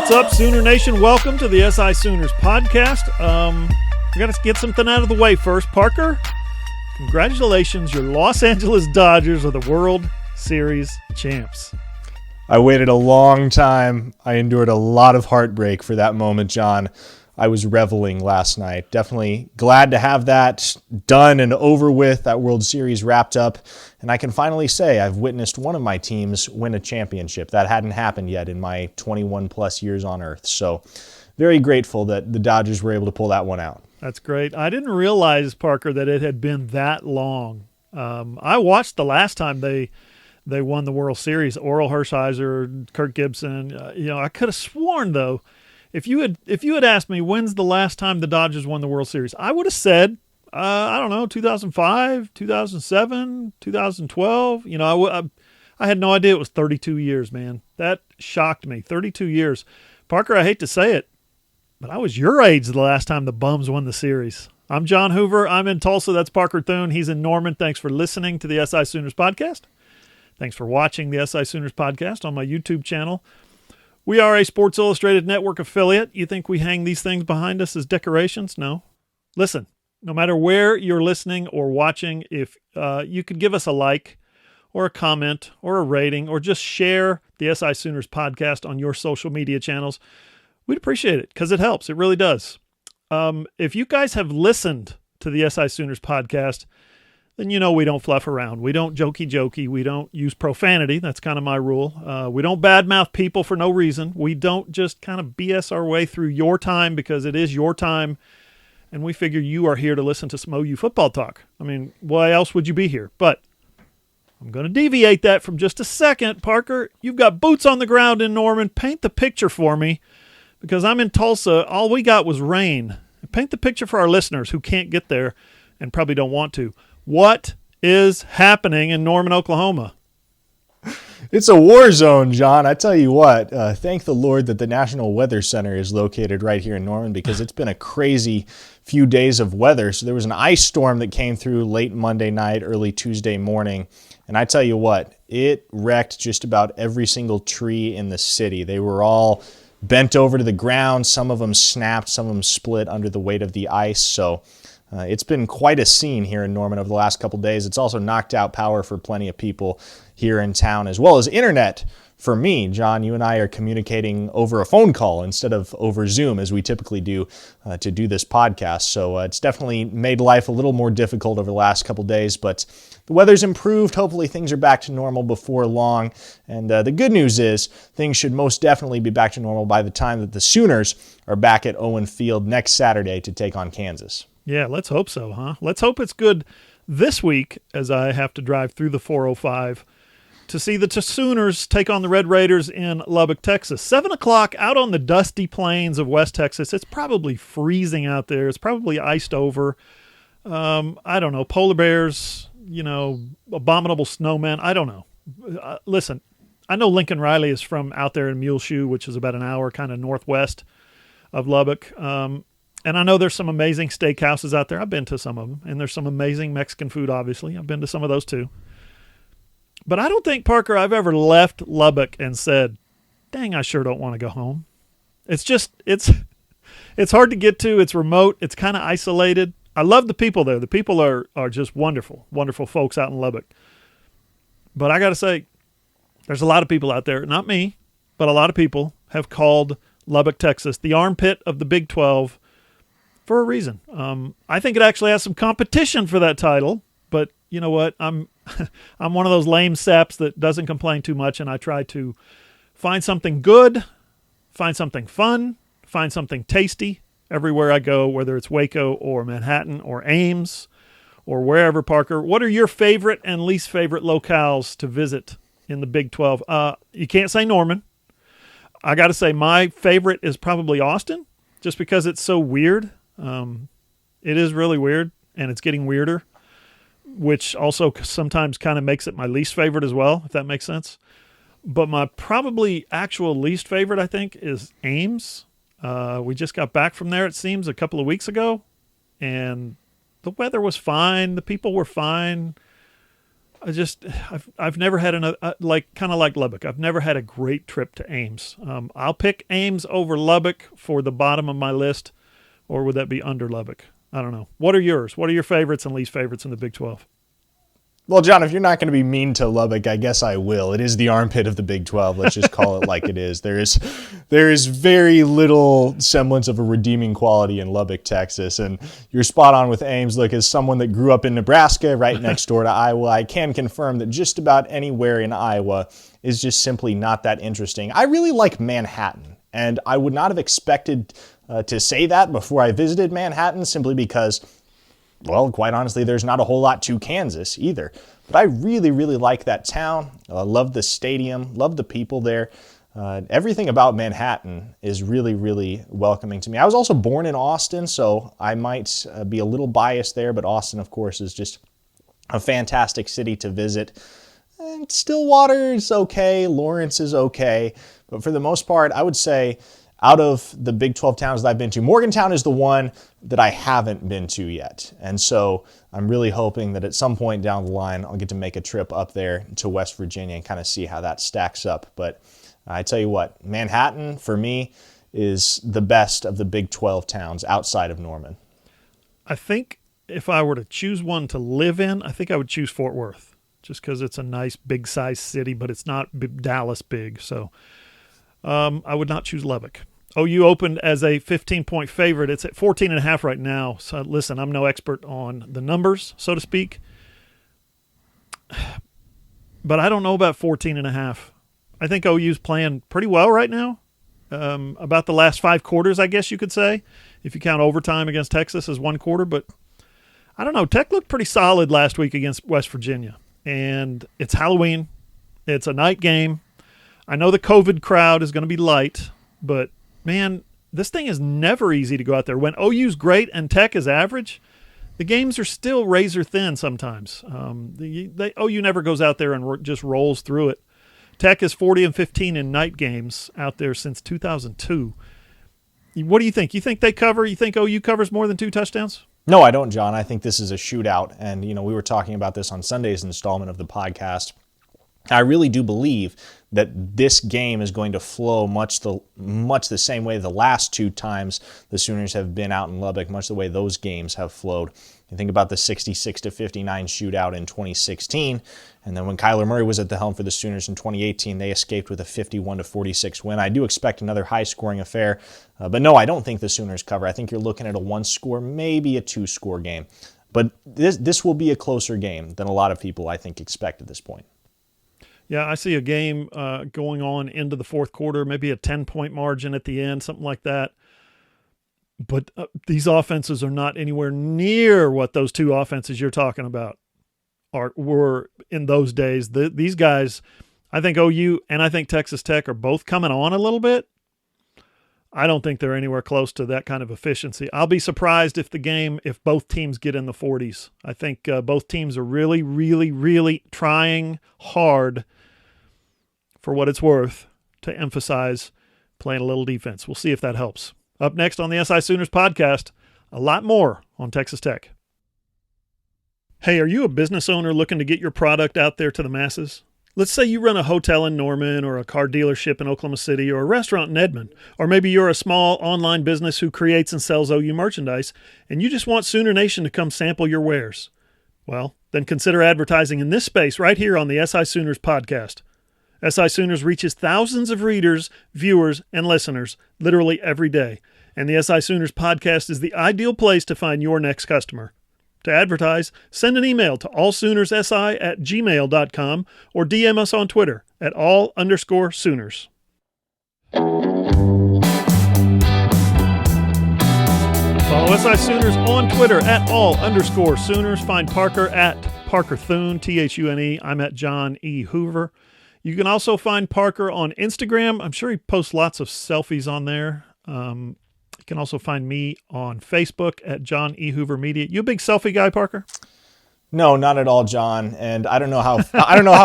What's up, Sooner Nation? Welcome to the SI Sooners podcast. We got to get something out of the way first. Parker, congratulations. Your Los Angeles Dodgers are the World Series champs. I waited a long time. I endured a lot of heartbreak for that moment, John. I was reveling last night. Definitely glad to have that done and over with, that World Series wrapped up. And I can finally say I've witnessed one of my teams win a championship. That hadn't happened yet in my 21 plus years on Earth. So very grateful that the Dodgers were able to pull that one out. That's great. I didn't realize, Parker, that it had been that long. I watched the last time they won the World Series, Orel Hershiser, Kirk Gibson. I could have sworn, though, if you had asked me when's the last time the Dodgers won the World Series, I would have said, 2005, 2007, 2012. I had no idea it was 32 years, man. That shocked me. 32 years. Parker, I hate to say it, but I was your age the last time the Bums won the series. I'm John Hoover. I'm in Tulsa. That's Parker Thune. He's in Norman. Thanks for listening to the SI Sooners podcast. Thanks for watching the SI Sooners podcast on my YouTube channel. We are a Sports Illustrated Network affiliate. You think we hang these things behind us as decorations? No. Listen, no matter where you're listening or watching, if you could give us a like or a comment or a rating or just share the SI Sooners podcast on your social media channels, we'd appreciate it because it helps. It really does. If you guys have listened to the SI Sooners podcast, then we don't fluff around. We don't jokey. We don't use profanity. That's kind of my rule. We don't badmouth people for no reason. We don't just kind of BS our way through your time because it is your time, and we figure you are here to listen to some OU football talk. I mean, why else would you be here? But I'm going to deviate that from just a second. Parker, you've got boots on the ground in Norman. Paint the picture for me because I'm in Tulsa. All we got was rain. Paint the picture for our listeners who can't get there and probably don't want to. What is happening in Norman, Oklahoma? It's a war zone, John. I tell you what, thank the Lord that the National Weather Center is located right here in Norman because it's been a crazy few days of weather. So there was an ice storm that came through late Monday night, early Tuesday morning. And I tell you what, it wrecked just about every single tree in the city. They were all bent over to the ground. Some of them snapped, some of them split under the weight of the ice. So it's been quite a scene here in Norman over the last couple days. It's also knocked out power for plenty of people here in town, as well as internet for me. John, you and I are communicating over a phone call instead of over Zoom, as we typically do to do this podcast. So it's definitely made life a little more difficult over the last couple days, but the weather's improved. Hopefully things are back to normal before long. And the good news is things should most definitely be back to normal by the time that the Sooners are back at Owen Field next Saturday to take on Kansas. Yeah, let's hope so, huh? Let's hope it's good this week as I have to drive through the 405 to see the Sooners take on the Red Raiders in Lubbock, Texas. 7 o'clock out on the dusty plains of West Texas. It's probably freezing out there. It's probably iced over. I don't know, polar bears, abominable snowmen. I don't know. Listen, I know Lincoln Riley is from out there in Muleshoe, which is about an hour kind of northwest of Lubbock. And I know there's some amazing steakhouses out there. I've been to some of them. And there's some amazing Mexican food, obviously. I've been to some of those too. But I don't think, Parker, I've ever left Lubbock and said, dang, I sure don't want to go home. It's hard to get to. It's remote. It's kind of isolated. I love the people there. The people are just wonderful, wonderful folks out in Lubbock. But I got to say, there's a lot of people out there, not me, but a lot of people have called Lubbock, Texas, the armpit of the Big 12 for a reason. I think it actually has some competition for that title, but you know what? I'm one of those lame saps that doesn't complain too much, and I try to find something good, find something fun, find something tasty everywhere I go, whether it's Waco or Manhattan or Ames or wherever, Parker. What are your favorite and least favorite locales to visit in the Big 12? You can't say Norman. I got to say my favorite is probably Austin, just because it's so weird. It is really weird, and it's getting weirder, which also sometimes kind of makes it my least favorite as well, if that makes sense. But my probably actual least favorite, I think, is Ames. We just got back from there, it seems, a couple of weeks ago, and the weather was fine. The people were fine. I've never had kind of like Lubbock. I've never had a great trip to Ames. I'll pick Ames over Lubbock for the bottom of my list, or would that be under Lubbock? I don't know. What are yours? What are your favorites and least favorites in the Big 12? Well, John, if you're not going to be mean to Lubbock, I guess I will. It is the armpit of the Big 12. Let's just call it like it is. There is very little semblance of a redeeming quality in Lubbock, Texas. And you're spot on with Ames. Look, as someone that grew up in Nebraska, right next door to Iowa, I can confirm that just about anywhere in Iowa is just simply not that interesting. I really like Manhattan, and I would not have expected to say that before I visited Manhattan, simply because, well, quite honestly, there's not a whole lot to Kansas either. But I really, really like that town. I love the stadium, love the people there. Everything about Manhattan is really, really welcoming to me. I was also born in Austin, so I might be a little biased there, but Austin, of course, is just a fantastic city to visit. And Stillwater is okay, Lawrence is okay, but for the most part, I would say out of the Big 12 towns that I've been to, Morgantown is the one that I haven't been to yet. And so I'm really hoping that at some point down the line, I'll get to make a trip up there to West Virginia and kind of see how that stacks up. But I tell you what, Manhattan, for me, is the best of the Big 12 towns outside of Norman. I think if I were to choose one to live in, I think I would choose Fort Worth, just because it's a nice big-sized city, but it's not Dallas big. So I would not choose Lubbock. OU opened as a 15-point favorite. It's at 14.5 right now. So listen, I'm no expert on the numbers, so to speak, but I don't know about 14.5. I think OU's playing pretty well right now. About the last 5 quarters, I guess you could say, if you count overtime against Texas as one quarter. But I don't know. Tech looked pretty solid last week against West Virginia, and it's Halloween. It's a night game. I know the COVID crowd is going to be light, but man, this thing is never easy to go out there. When OU's great and Tech is average, the games are still razor thin sometimes. OU never goes out there and just rolls through it. Tech is 40-15 in night games out there since 2002. What do you think? You think they cover? You think OU covers more than 2 touchdowns? No, I don't, John. I think this is a shootout. And, we were talking about this on Sunday's installment of the podcast. I really do believe that this game is going to flow much the same way the last 2 times the Sooners have been out in Lubbock, much the way those games have flowed. You think about the 66-59 shootout in 2016, and then when Kyler Murray was at the helm for the Sooners in 2018, they escaped with a 51-46 win. I do expect another high-scoring affair, but no, I don't think the Sooners cover. I think you're looking at a 1-score, maybe a 2-score game. But this will be a closer game than a lot of people, I think, expect at this point. Yeah, I see a game going on into the fourth quarter, maybe a 10-point margin at the end, something like that. But these offenses are not anywhere near what those 2 offenses you're talking about were in those days. These guys, I think OU and I think Texas Tech are both coming on a little bit. I don't think they're anywhere close to that kind of efficiency. I'll be surprised if both teams get in the 40s. I think both teams are really, really, really trying hard, for what it's worth, to emphasize playing a little defense. We'll see if that helps. Up next on the SI Sooners podcast, a lot more on Texas Tech. Hey, are you a business owner looking to get your product out there to the masses? Let's say you run a hotel in Norman, or a car dealership in Oklahoma City, or a restaurant in Edmond, or maybe you're a small online business who creates and sells OU merchandise, and you just want Sooner Nation to come sample your wares. Well, then consider advertising in this space right here on the SI Sooners podcast. SI Sooners reaches thousands of readers, viewers, and listeners literally every day, and the SI Sooners podcast is the ideal place to find your next customer. To advertise, send an email to allsoonersi@gmail.com or DM us on Twitter at @all_Sooners. Follow SI Sooners on Twitter at @all_Sooners. Find Parker at Parker Thune, Thune. I'm at John E. Hoover. You can also find Parker on Instagram. I'm sure he posts lots of selfies on there. You can also find me on Facebook at John E. Hoover Media. You a big selfie guy, Parker? No, not at all, John. And I don't know how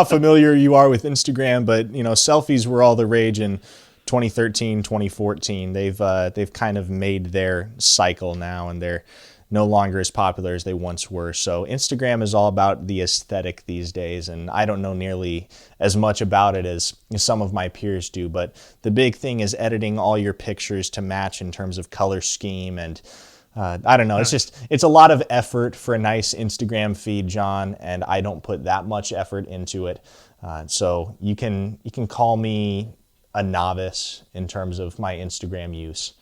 familiar you are with Instagram, but selfies were all the rage in 2013, 2014. They've kind of made their cycle now, and they're no longer as popular as they once were. So Instagram is all about the aesthetic these days, and I don't know nearly as much about it as some of my peers do. But the big thing is editing all your pictures to match in terms of color scheme, and I don't know. It's a lot of effort for a nice Instagram feed, John, and I don't put that much effort into it. So you can call me a novice in terms of my Instagram use.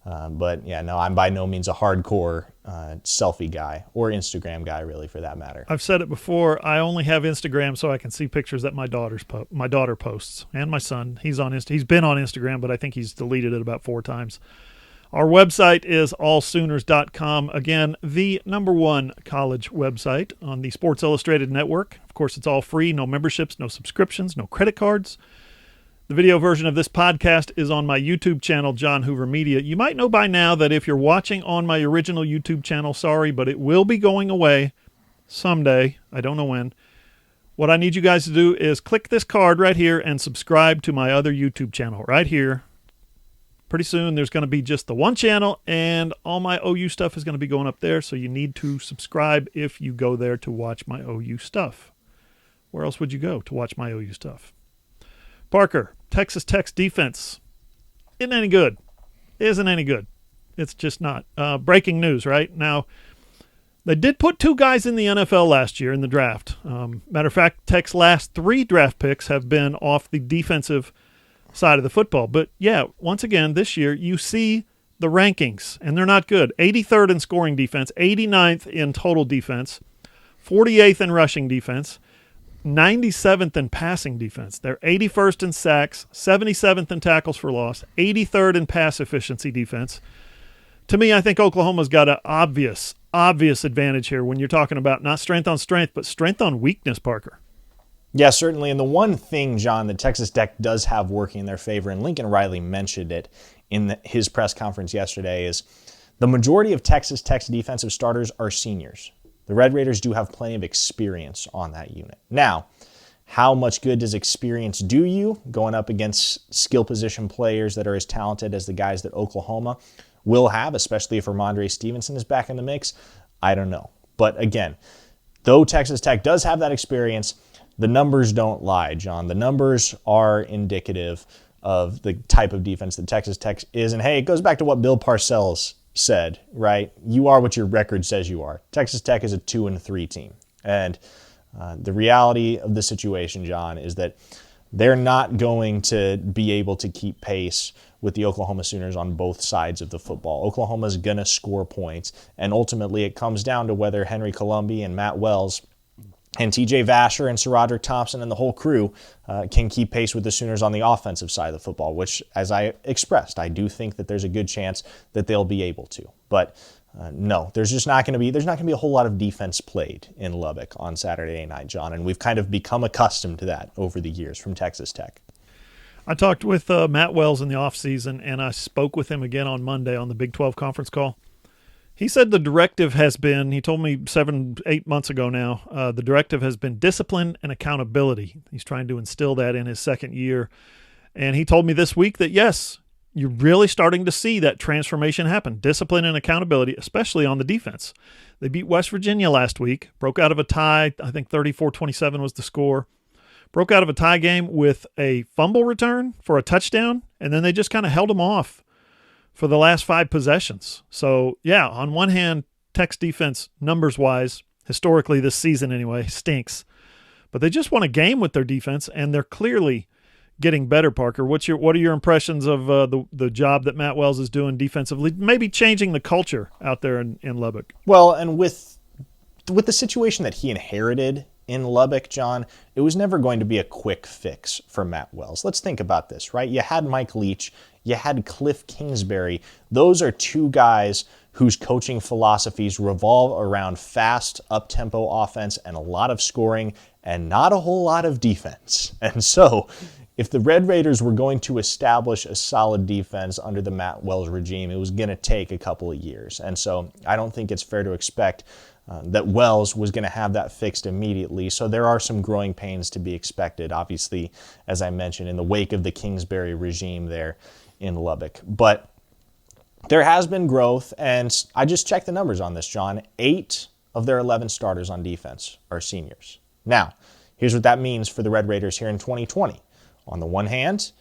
But yeah, no, I'm by no means a hardcore selfie guy or Instagram guy, really, for that matter. I've said it before. I only have Instagram so I can see pictures that my daughter posts, and my son. He's been on Instagram, but I think he's deleted it about 4 times. Our website is allsooners.com. Again, the #1 college website on the Sports Illustrated network. Of course, it's all free, no memberships, no subscriptions, no credit cards. The video version of this podcast is on my YouTube channel, John Hoover Media. You might know by now that if you're watching on my original YouTube channel, sorry, but it will be going away someday. I don't know when. What I need you guys to do is click this card right here and subscribe to my other YouTube channel right here. Pretty soon there's going to be just the one channel, and all my OU stuff is going to be going up there, so you need to subscribe if you go there to watch my OU stuff. Where else would you go to watch my OU stuff? Parker, Texas Tech's defense isn't any good. Isn't any good. It's just not. Breaking news, right? Now, they did put 2 guys in the NFL last year in the draft. Matter of fact, Tech's last 3 draft picks have been off the defensive side of the football. But yeah, once again, this year you see the rankings, and they're not good. 83rd in scoring defense, 89th in total defense, 48th in rushing defense, 97th in passing defense. They're 81st in sacks, 77th in tackles for loss, 83rd in pass efficiency defense. To me, I think Oklahoma's got an obvious advantage here when you're talking about not strength on strength, but strength on weakness, Parker. Yeah, certainly. And the one thing, John, that Texas Tech does have working in their favor, and Lincoln Riley mentioned it in his press conference yesterday, is the majority of Texas Tech's defensive starters are seniors. The Red Raiders do have plenty of experience on that unit. Now, how much good does experience do you going up against skill position players that are as talented as the guys that Oklahoma will have, especially if Ramondre Stevenson is back in the mix? I don't know. But again, though Texas Tech does have that experience, the numbers don't lie, John. The numbers are indicative of the type of defense that Texas Tech is. And hey, it goes back to what Bill Parcells said, right? You are what your record says you are. Texas Tech is a 2-3 team. And the reality of the situation, John, is that they're not going to be able to keep pace with the Oklahoma Sooners on both sides of the football. Oklahoma's going to score points. And ultimately, it comes down to whether Henry Colombi and Matt Wells and TJ Vasher and Sir Roderick Thompson and the whole crew can keep pace with the Sooners on the offensive side of the football, which, as I expressed, I do think that there's a good chance that they'll be able to. But no, there's not going to be a whole lot of defense played in Lubbock on Saturday night, John, and we've kind of become accustomed to that over the years from Texas Tech. I talked with Matt Wells in the offseason, and I spoke with him again on Monday on the Big 12 conference call. He said the directive has been, he told me 7-8 months ago now, the directive has been discipline and accountability. He's trying to instill that in his second year. And he told me this week that, yes, you're really starting to see that transformation happen. Discipline and accountability, especially on the defense. They beat West Virginia last week, broke out of a tie. I think 34-27 was the score. Broke out of a tie game with a fumble return for a touchdown, and then they just kind of held them off for the last 5 possessions. So, yeah, on one hand, Tech's defense, numbers-wise, historically this season anyway, stinks. But they just won a game with their defense, and they're clearly getting better, Parker. What are your impressions of the job that Matt Wells is doing defensively, maybe changing the culture out there in Lubbock? Well, and with the situation that he inherited in Lubbock, John, it was never going to be a quick fix for Matt Wells. Let's think about this, right? You had Mike Leach, you had Cliff Kingsbury. Those are 2 guys whose coaching philosophies revolve around fast, up-tempo offense and a lot of scoring and not a whole lot of defense. And so, if the Red Raiders were going to establish a solid defense under the Matt Wells regime, it was going to take a couple of years. And so, I don't think it's fair to expect that Wells was going to have that fixed immediately. So there are some growing pains to be expected, obviously, as I mentioned, in the wake of the Kingsbury regime there in Lubbock. But there has been growth, and I just checked the numbers on this, John. 8 of their 11 starters on defense are seniors. Now, here's what that means for the Red Raiders here in 2020. On the one hand,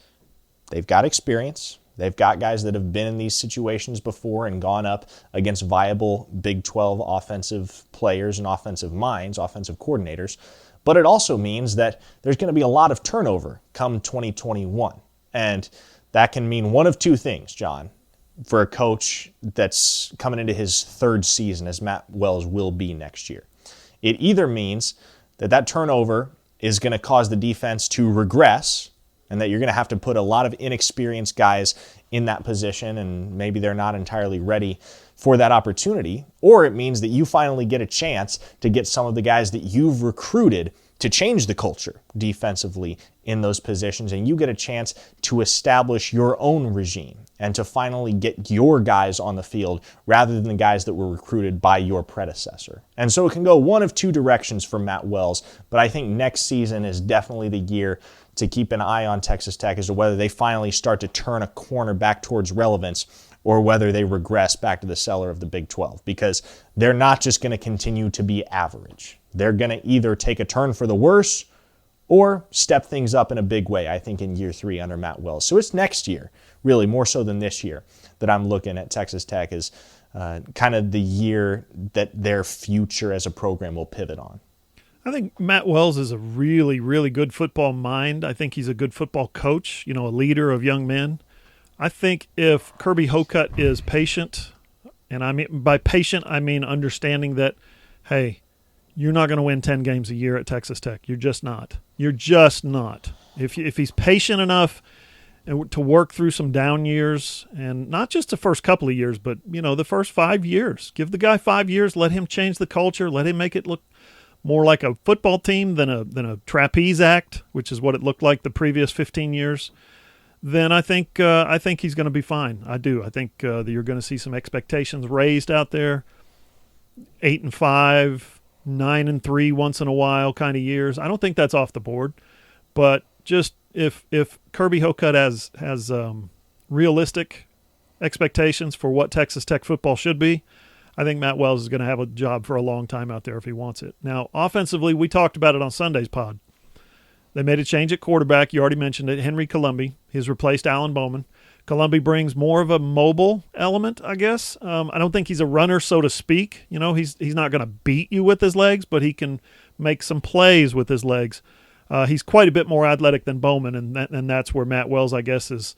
they've got experience. They've got guys that have been in these situations before and gone up against viable Big 12 offensive players and offensive minds, offensive coordinators. But it also means that there's going to be a lot of turnover come 2021. And that can mean one of two things, John, for a coach that's coming into his third season, as Matt Wells will be next year. It either means that turnover is going to cause the defense to regress, and that you're going to have to put a lot of inexperienced guys in that position, and maybe they're not entirely ready for that opportunity, or it means that you finally get a chance to get some of the guys that you've recruited to change the culture defensively in those positions, and you get a chance to establish your own regime and to finally get your guys on the field rather than the guys that were recruited by your predecessor. And so it can go one of two directions for Matt Wells, but I think next season is definitely the year to keep an eye on Texas Tech as to whether they finally start to turn a corner back towards relevance or whether they regress back to the cellar of the Big 12, because they're not just going to continue to be average. They're going to either take a turn for the worse or step things up in a big way, I think, in year 3 under Matt Wells. So it's next year, really, more so than this year, that I'm looking at Texas Tech as kind of the year that their future as a program will pivot on. I think Matt Wells is a really, really good football mind. I think he's a good football coach, a leader of young men. I think if Kirby Hocutt is patient, and I mean by patient, I mean understanding that, hey, you're not going to win 10 games a year at Texas Tech. You're just not. You're just not. If he's patient enough to work through some down years, and not just the first couple of years, but, the first 5 years. Give the guy 5 years, let him change the culture, let him make it look more like a football team than a trapeze act, which is what it looked like the previous 15 years. Then I think he's going to be fine. I do. I think that you're going to see some expectations raised out there. 8-5, 9-3 once in a while kind of years. I don't think that's off the board. But just if Kirby Hocutt has realistic expectations for what Texas Tech football should be, I think Matt Wells is going to have a job for a long time out there if he wants it. Now, offensively, we talked about it on Sunday's pod. They made a change at quarterback. You already mentioned it. Henry Colombi has replaced Alan Bowman. Colombi brings more of a mobile element, I guess. I don't think he's a runner, so to speak. He's not going to beat you with his legs, but he can make some plays with his legs. He's quite a bit more athletic than Bowman, and that's where Matt Wells, I guess, is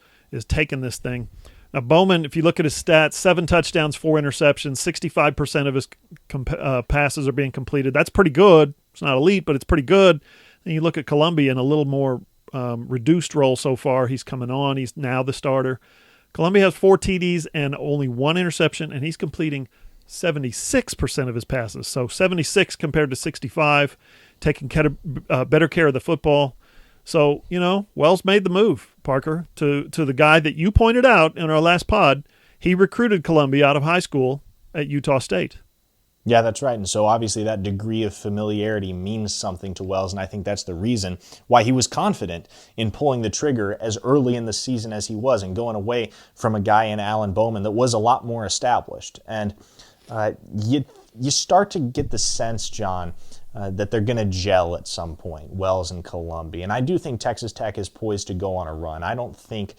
taking this thing. Now, Bowman, if you look at his stats, 7 touchdowns, 4 interceptions, 65% of his passes are being completed. That's pretty good. It's not elite, but it's pretty good. And you look at Colombi in a little more reduced role so far. He's coming on. He's now the starter. Colombi has 4 TDs and only 1 interception, and he's completing 76% of his passes. So 76 compared to 65, taking better care of the football. So, Wells made the move, Parker, to the guy that you pointed out in our last pod. He recruited Colombi out of high school at Utah State. Yeah, that's right. And so obviously that degree of familiarity means something to Wells, and I think that's the reason why he was confident in pulling the trigger as early in the season as he was and going away from a guy in Alan Bowman that was a lot more established. And you start to get the sense, John, that they're going to gel at some point, Wells and Colombi. And I do think Texas Tech is poised to go on a run. I don't think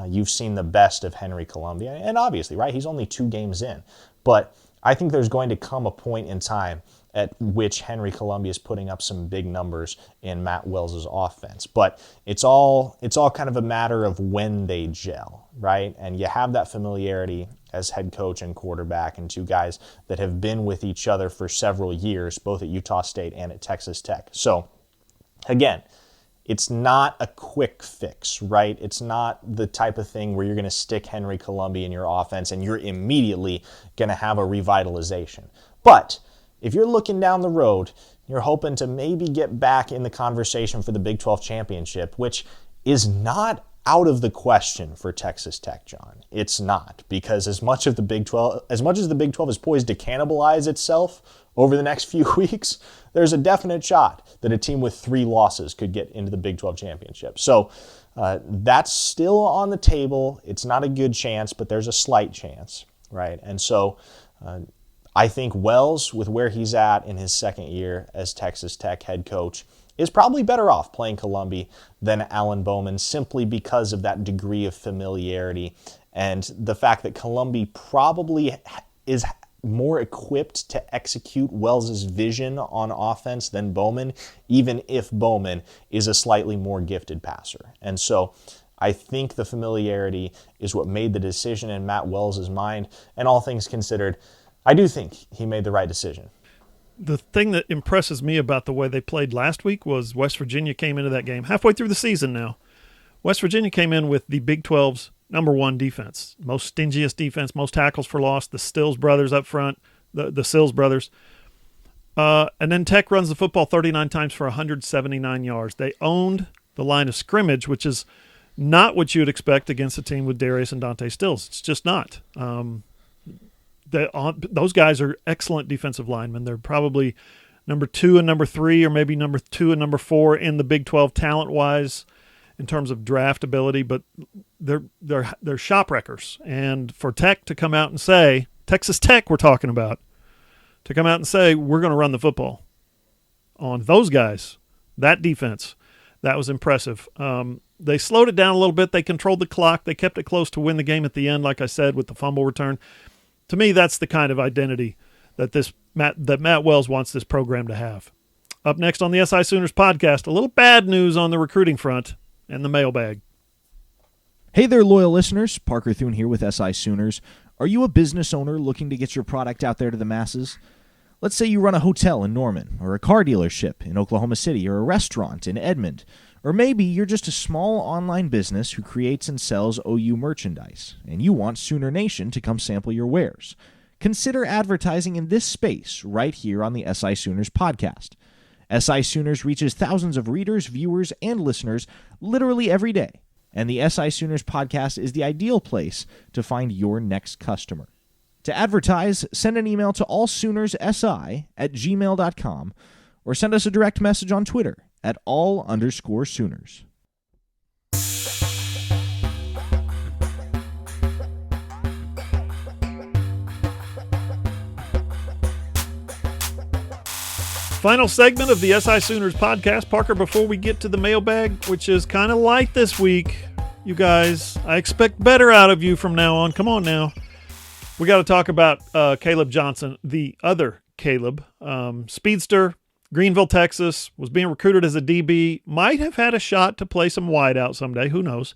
you've seen the best of Henry Colombi. And obviously, right, he's only 2 games in. But I think there's going to come a point in time at which Henry Colombi is putting up some big numbers in Matt Wells' offense. But it's all kind of a matter of when they gel, right? And you have that familiarity as head coach and quarterback, and 2 guys that have been with each other for several years, both at Utah State and at Texas Tech. So, again, it's not a quick fix, right? It's not the type of thing where you're going to stick Henry Colombi in your offense and you're immediately going to have a revitalization. But if you're looking down the road, you're hoping to maybe get back in the conversation for the Big 12 championship, which is not out of the question for Texas Tech, John. It's not, because as much as the Big 12 is poised to cannibalize itself over the next few weeks, there's a definite shot that a team with 3 losses could get into the Big 12 championship. So that's still on the table. It's not a good chance, but there's a slight chance, right? And so I think Wells, with where he's at in his second year as Texas Tech head coach, is probably better off playing Columbia than Alan Bowman, simply because of that degree of familiarity and the fact that Columbia probably is more equipped to execute Wells's vision on offense than Bowman, even if Bowman is a slightly more gifted passer. And so I think the familiarity is what made the decision in Matt Wells's mind, and all things considered, I do think he made the right decision. The thing that impresses me about the way they played last week was West Virginia came into that game halfway through the season now. West Virginia came in with the Big 12's number 1 defense, most stingiest defense, most tackles for loss, the Stills brothers up front, the Sills brothers. And then Tech runs the football 39 times for 179 yards. They owned the line of scrimmage, which is not what you would expect against a team with Darius and Dante Stills. It's just not. Those guys are excellent defensive linemen. They're probably number 2 and number 3, or maybe number 2 and number 4 in the Big 12 talent-wise in terms of draft ability, but they're shop wreckers. And for Tech to come out and say, Texas Tech we're talking about, to come out and say, we're going to run the football on those guys, that defense, that was impressive. They slowed it down a little bit. They controlled the clock. They kept it close to win the game at the end, like I said, with the fumble return. To me, that's the kind of identity that Matt Wells wants this program to have. Up next on the SI Sooners podcast, a little bad news on the recruiting front and the mailbag. Hey there, loyal listeners. Parker Thune here with SI Sooners. Are you a business owner looking to get your product out there to the masses? Let's say you run a hotel in Norman, or a car dealership in Oklahoma City, or a restaurant in Edmond. Or maybe you're just a small online business who creates and sells OU merchandise, and you want Sooner Nation to come sample your wares. Consider advertising in this space right here on the SI Sooners podcast. SI Sooners reaches thousands of readers, viewers, and listeners literally every day, and the SI Sooners podcast is the ideal place to find your next customer. To advertise, send an email to allsoonersi@gmail.com or send us a direct message on Twitter at @all_Sooners. Final segment of the SI Sooners podcast. Parker, before we get to the mailbag, which is kind of light this week, you guys, I expect better out of you from now on. Come on now. We got to talk about Caleb Johnson, the other Caleb, speedster, Greenville, Texas, was being recruited as a DB, might have had a shot to play some wide out someday, who knows.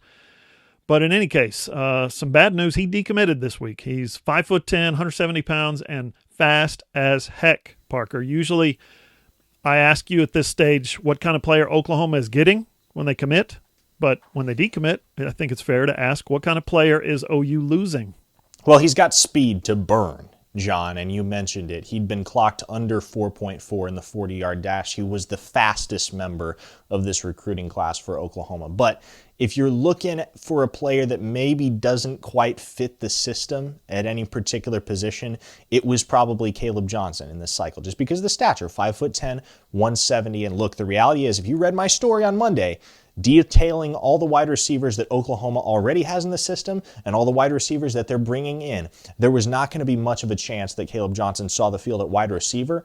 But in any case, some bad news, he decommitted this week. He's 5'10", 170 pounds, and fast as heck, Parker. Usually I ask you at this stage what kind of player Oklahoma is getting when they commit, but when they decommit, I think it's fair to ask what kind of player is OU losing? Well, he's got speed to burn, John, and you mentioned it. He'd been clocked under 4.4 in the 40-yard dash. He was the fastest member of this recruiting class for Oklahoma. But if you're looking for a player that maybe doesn't quite fit the system at any particular position, it was probably Caleb Johnson in this cycle, just because of the stature, 5'10", 170. And look, the reality is, if you read my story on Monday, detailing all the wide receivers that Oklahoma already has in the system and all the wide receivers that they're bringing in, there was not going to be much of a chance that Caleb Johnson saw the field at wide receiver.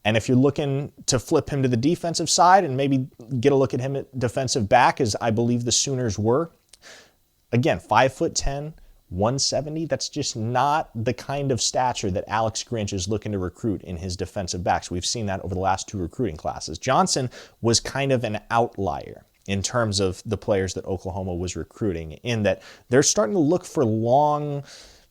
And if you're looking to flip him to the defensive side and maybe get a look at him at defensive back, as I believe the Sooners were, again, 5'10", 170, that's just not the kind of stature that Alex Grinch is looking to recruit in his defensive backs. We've seen that over the last 2 recruiting classes. Johnson was kind of an outlier in terms of the players that Oklahoma was recruiting, in that they're starting to look for long,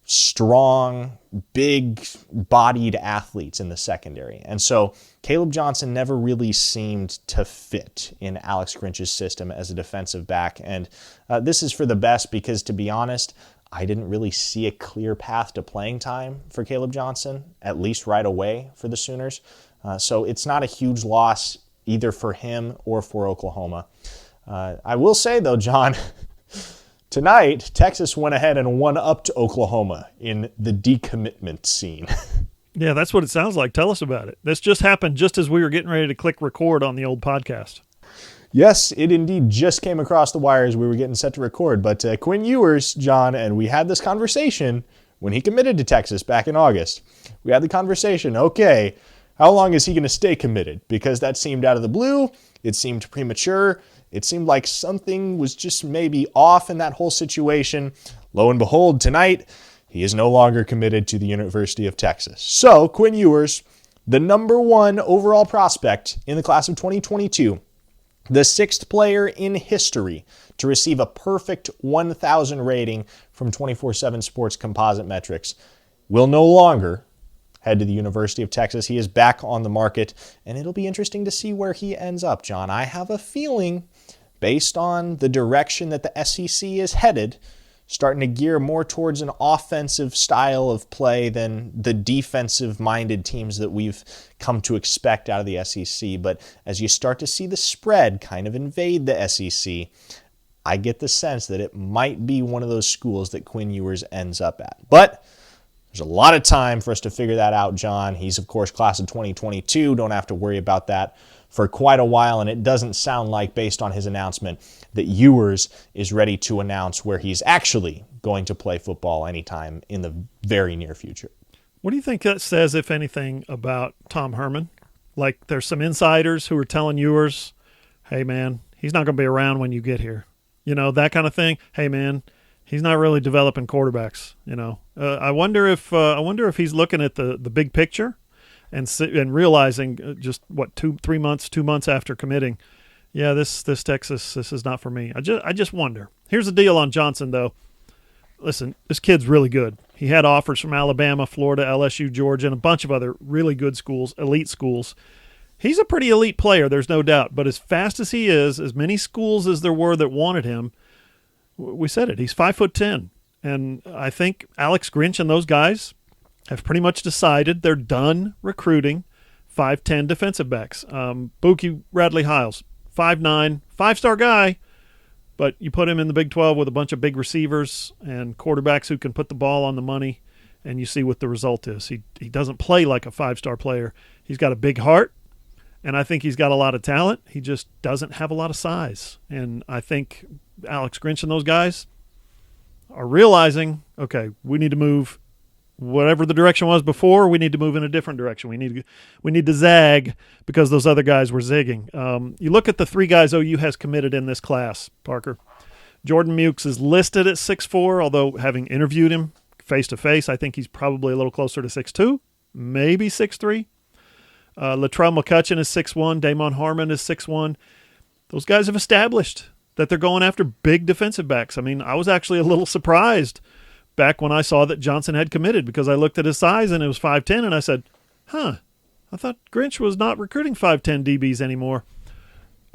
strong, big-bodied athletes in the secondary. And so Caleb Johnson never really seemed to fit in Alex Grinch's system as a defensive back. And this is for the best because, to be honest, I didn't really see a clear path to playing time for Caleb Johnson, at least right away for the Sooners. So it's not a huge loss either for him or for Oklahoma. I will say, though, John, Tonight, Texas went ahead and won up to Oklahoma in the decommitment scene. Yeah, that's what it sounds like. Tell us about it. This just happened just as we were getting ready to click record on the old podcast. Yes, it indeed just came across the wire as we were getting set to record. But Quinn Ewers, John, and we had this conversation when he committed to Texas back in August. We had the conversation, okay, how long is he going to stay committed? Because that seemed out of the blue. It seemed premature. It seemed like something was just maybe off in that whole situation. Lo and behold, tonight, he is no longer committed to the University of Texas. So, Quinn Ewers, the number one overall prospect in the class of 2022, the sixth player in history to receive a perfect 1,000 rating from 24/7 Sports Composite Metrics, will no longer head to the University of Texas. He is back on the market, and it'll be interesting to see where he ends up, John. I have a feeling, based on the direction that the SEC is headed, starting to gear more towards an offensive style of play than the defensive-minded teams that we've come to expect out of the SEC. But as you start to see the spread kind of invade the SEC, I get the sense that it might be one of those schools that Quinn Ewers ends up at. But there's a lot of time for us to figure that out, John. He's, of course, class of 2022. Don't have to worry about that for quite a while, and it doesn't sound like, based on his announcement, that Ewers is ready to announce where he's actually going to play football anytime in the very near future. What do you think that says, if anything, about Tom Herman? Like, there's some insiders who are telling Ewers, hey, man, he's not going to be around when you get here. You know, that kind of thing. Hey, man, he's not really developing quarterbacks, you know. I wonder if he's looking at the big picture and realizing just 2 months after committing, yeah, this Texas, this is not for me. I just wonder. Here's the deal on Johnson, though. Listen, this kid's really good. He had offers from Alabama, Florida, LSU, Georgia, and a bunch of other really good schools, elite schools. He's a pretty elite player, there's no doubt. But as fast as he is, as many schools as there were that wanted him, we said it, he's 5'10". And I think Alex Grinch and those guys have pretty much decided they're done recruiting 5'10" defensive backs. Buki Radley-Hiles, 5'9", 5-star guy, but you put him in the Big 12 with a bunch of big receivers and quarterbacks who can put the ball on the money, and you see what the result is. He doesn't play like a 5-star player. He's got a big heart, and I think he's got a lot of talent. He just doesn't have a lot of size. And I think Alex Grinch and those guys are realizing, okay, we need to move. Whatever the direction was before, we need to move in a different direction. We need to zag because those other guys were zigging. You look at the 3 guys OU has committed in this class, Parker. Jordan Mukes is listed at 6'4", although having interviewed him face-to-face, I think he's probably a little closer to 6'2", maybe 6'3". Latrell McCutcheon is 6'1". Damon Harmon is 6'1". Those guys have established that they're going after big defensive backs. I mean, I was actually a little surprised back when I saw that Johnson had committed because I looked at his size and it was 5'10", and I said, I thought Grinch was not recruiting 5'10" DBs anymore.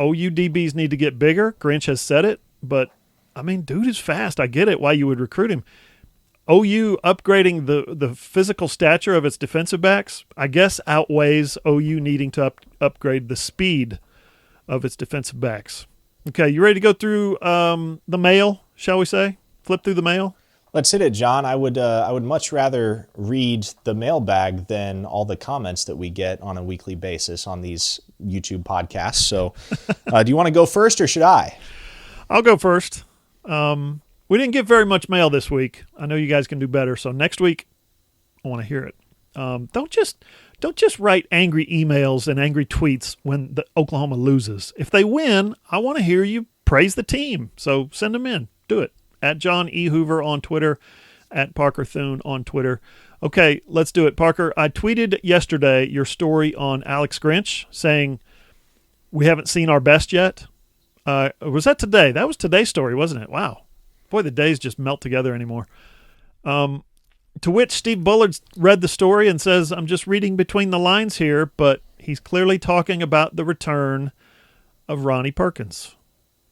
OU DBs need to get bigger. Grinch has said it, but, I mean, dude is fast. I get it why you would recruit him. OU upgrading the physical stature of its defensive backs, I guess, outweighs OU needing to upgrade the speed of its defensive backs. Okay, you ready to go through the mail, shall we say? Flip through the mail? Let's hit it, John. I would much rather read the mailbag than all the comments that we get on a weekly basis on these YouTube podcasts. So do you want to go first or should I? I'll go first. We didn't get very much mail this week. I know you guys can do better. So next week, I want to hear it. Don't just write angry emails and angry tweets when the Oklahoma loses. If they win, I want to hear you praise the team. So send them in. Do it. At John E. Hoover on Twitter, at Parker Thune on Twitter. Okay, let's do it. Parker, I tweeted yesterday your story on Alex Grinch saying we haven't seen our best yet. Was that today? That was today's story, wasn't it? Wow. Boy, the days just melt together anymore. To which Steve Bullard read the story and says, I'm just reading between the lines here, but he's clearly talking about the return of Ronnie Perkins.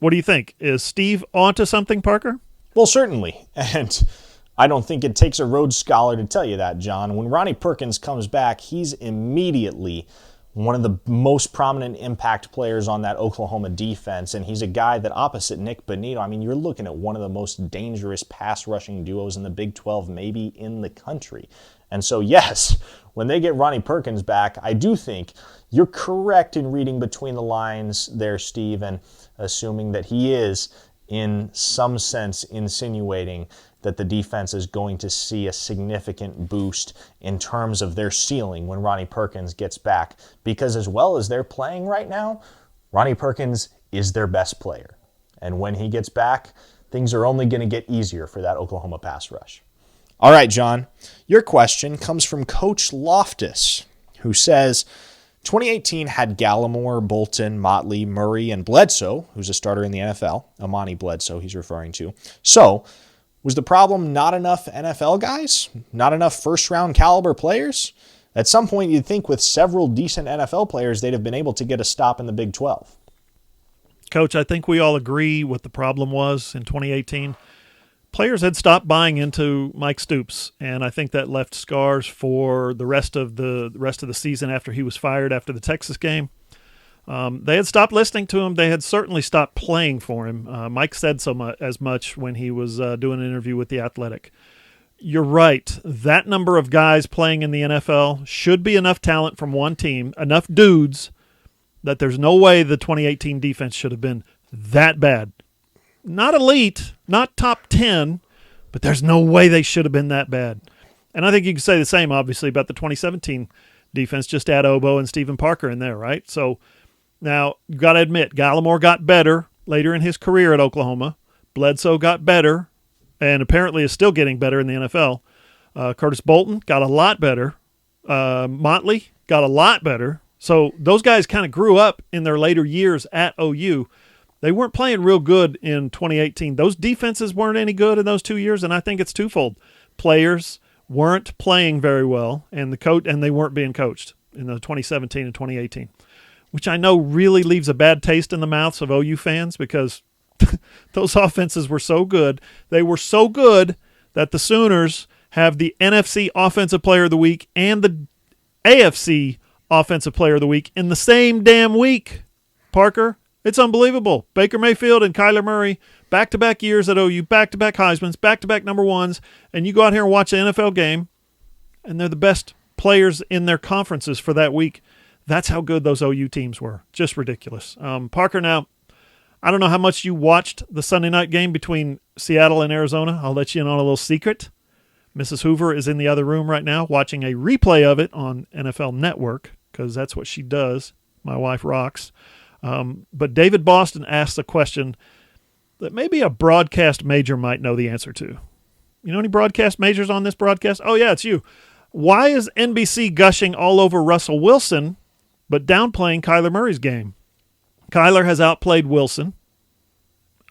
What do you think? Is Steve onto something, Parker? Well, certainly. And I don't think it takes a Rhodes Scholar to tell you that, John. When Ronnie Perkins comes back, he's immediately one of the most prominent impact players on that Oklahoma defense, and he's a guy that opposite Nick Bonito, I mean, you're looking at one of the most dangerous pass rushing duos in the Big 12, maybe in the country. And so, yes, when they get Ronnie Perkins back, I do think you're correct in reading between the lines there, Steve, and assuming that he is, in some sense, insinuating that the defense is going to see a significant boost in terms of their ceiling when Ronnie Perkins gets back. Because as well as they're playing right now, Ronnie Perkins is their best player. And when he gets back, things are only going to get easier for that Oklahoma pass rush. All right, John, your question comes from Coach Loftus, who says, 2018 had Gallimore, Bolton, Motley, Murray, and Bledsoe, who's a starter in the NFL, Amani Bledsoe he's referring to. So, was the problem not enough NFL guys? Not enough first-round caliber players? At some point, you'd think with several decent NFL players, they'd have been able to get a stop in the Big 12. Coach, I think we all agree what the problem was in 2018. Players had stopped buying into Mike Stoops, and I think that left scars for the rest of the season after he was fired after the Texas game. They had stopped listening to him. They had certainly stopped playing for him. Mike said as much when he was doing an interview with The Athletic. You're right. That number of guys playing in the NFL should be enough talent from one team, enough dudes, that there's no way the 2018 defense should have been that bad. Not elite, not top 10, but there's no way they should have been that bad. And I think you can say the same, obviously, about the 2017 defense. Just add Obo and Stephen Parker in there, right? So now you've got to admit, Gallimore got better later in his career at Oklahoma. Bledsoe got better and apparently is still getting better in the NFL. Curtis Bolton got a lot better. Motley got a lot better. So those guys kind of grew up in their later years at OU. They weren't playing real good in 2018. Those defenses weren't any good in those 2 years, and I think it's twofold. Players weren't playing very well, and they weren't being coached in the 2017 and 2018, which I know really leaves a bad taste in the mouths of OU fans because those offenses were so good. They were so good that the Sooners have the NFC Offensive Player of the Week and the AFC Offensive Player of the Week in the same damn week, Parker. It's unbelievable. Baker Mayfield and Kyler Murray, back-to-back years at OU, back-to-back Heismans, back-to-back number ones, and you go out here and watch an NFL game, and they're the best players in their conferences for that week. That's how good those OU teams were. Just ridiculous. Parker, now, I don't know how much you watched the Sunday night game between Seattle and Arizona. I'll let you in on a little secret. Mrs. Hoover is in the other room right now watching a replay of it on NFL Network because that's what she does. My wife rocks. But David Boston asked a question that maybe a broadcast major might know the answer to. You know any broadcast majors on this broadcast? Oh, yeah, it's you. Why is NBC gushing all over Russell Wilson but downplaying Kyler Murray's game? Kyler has outplayed Wilson.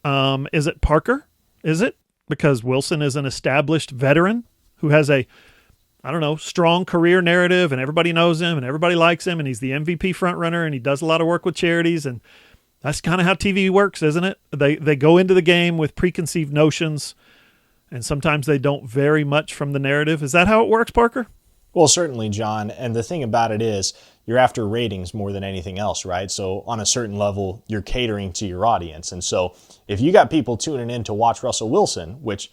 Is it Parker? Is it? Because Wilson is an established veteran who has a, strong career narrative, and everybody knows him, and everybody likes him, and he's the MVP frontrunner, and he does a lot of work with charities, and that's kind of how TV works, isn't it? They go into the game with preconceived notions, and sometimes they don't vary much from the narrative. Is that how it works, Parker? Well, certainly, John, and the thing about it is you're after ratings more than anything else, right? So on a certain level, you're catering to your audience, and so if you got people tuning in to watch Russell Wilson, which,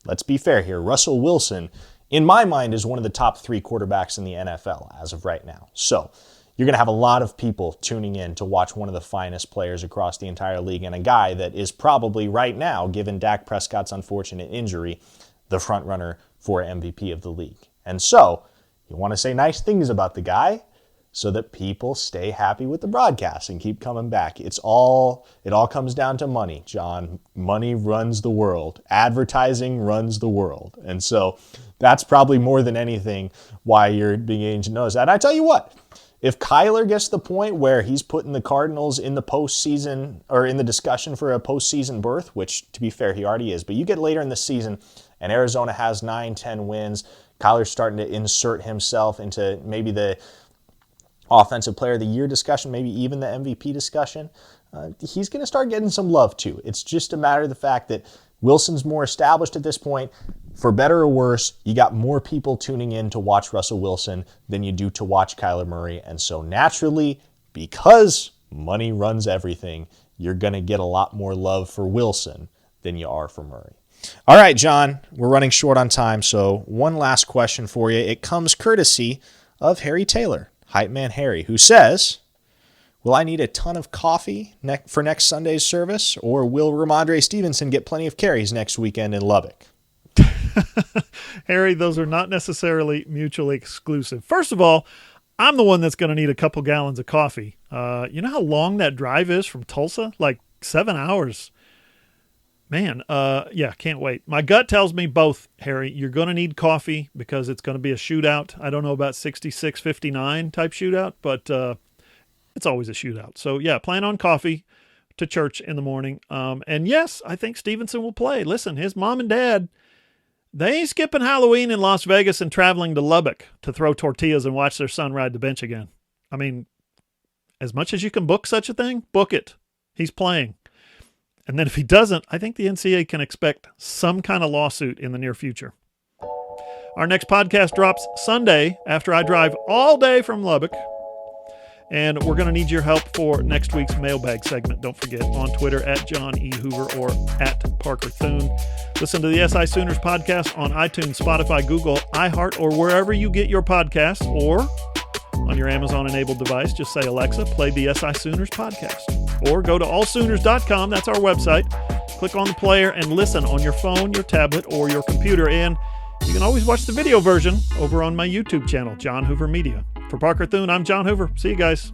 let's be fair here, Russell Wilson, in my mind, is one of the top 3 quarterbacks in the NFL as of right now. So you're going to have a lot of people tuning in to watch one of the finest players across the entire league and a guy that is probably right now, given Dak Prescott's unfortunate injury, the front runner for MVP of the league. And so you want to say nice things about the guy so that people stay happy with the broadcast and keep coming back. It all comes down to money, John. Money runs the world. Advertising runs the world. And so that's probably more than anything why you're beginning to notice that. And I tell you what, if Kyler gets to the point where he's putting the Cardinals in the postseason or in the discussion for a postseason berth, which to be fair, he already is, but you get later in the season and Arizona has 9-10 wins, Kyler's starting to insert himself into maybe the Offensive Player of the Year discussion, maybe even the MVP discussion, he's going to start getting some love too. It's just a matter of the fact that Wilson's more established at this point. For better or worse, you got more people tuning in to watch Russell Wilson than you do to watch Kyler Murray. And so naturally, because money runs everything, you're going to get a lot more love for Wilson than you are for Murray. All right, John, we're running short on time, so one last question for you. It comes courtesy of Harry Taylor, Hype Man Harry, who says, will I need a ton of coffee for next Sunday's service, or will Ramondre Stevenson get plenty of carries next weekend in Lubbock? Harry, those are not necessarily mutually exclusive. First of all, I'm the one that's going to need a couple gallons of coffee. You know how long that drive is from Tulsa? Like 7 hours. Man, yeah, can't wait. My gut tells me both, Harry. You're going to need coffee because it's going to be a shootout. I don't know about 66-59 type shootout, but it's always a shootout. So, yeah, plan on coffee to church in the morning. And, yes, I think Stevenson will play. Listen, his mom and dad, they ain't skipping Halloween in Las Vegas and traveling to Lubbock to throw tortillas and watch their son ride the bench again. I mean, as much as you can book such a thing, book it. He's playing. And then if he doesn't, I think the NCAA can expect some kind of lawsuit in the near future. Our next podcast drops Sunday after I drive all day from Lubbock. And we're going to need your help for next week's Mailbag segment. Don't forget, on Twitter at John E. Hoover or at Parker Thune. Listen to the SI Sooners podcast on iTunes, Spotify, Google, iHeart, or wherever you get your podcasts, or on your Amazon-enabled device, just say, Alexa, play the SI Sooners podcast. Or go to allsooners.com, that's our website. Click on the player and listen on your phone, your tablet, or your computer. And you can always watch the video version over on my YouTube channel, John Hoover Media. For Parker Thune, I'm John Hoover. See you guys.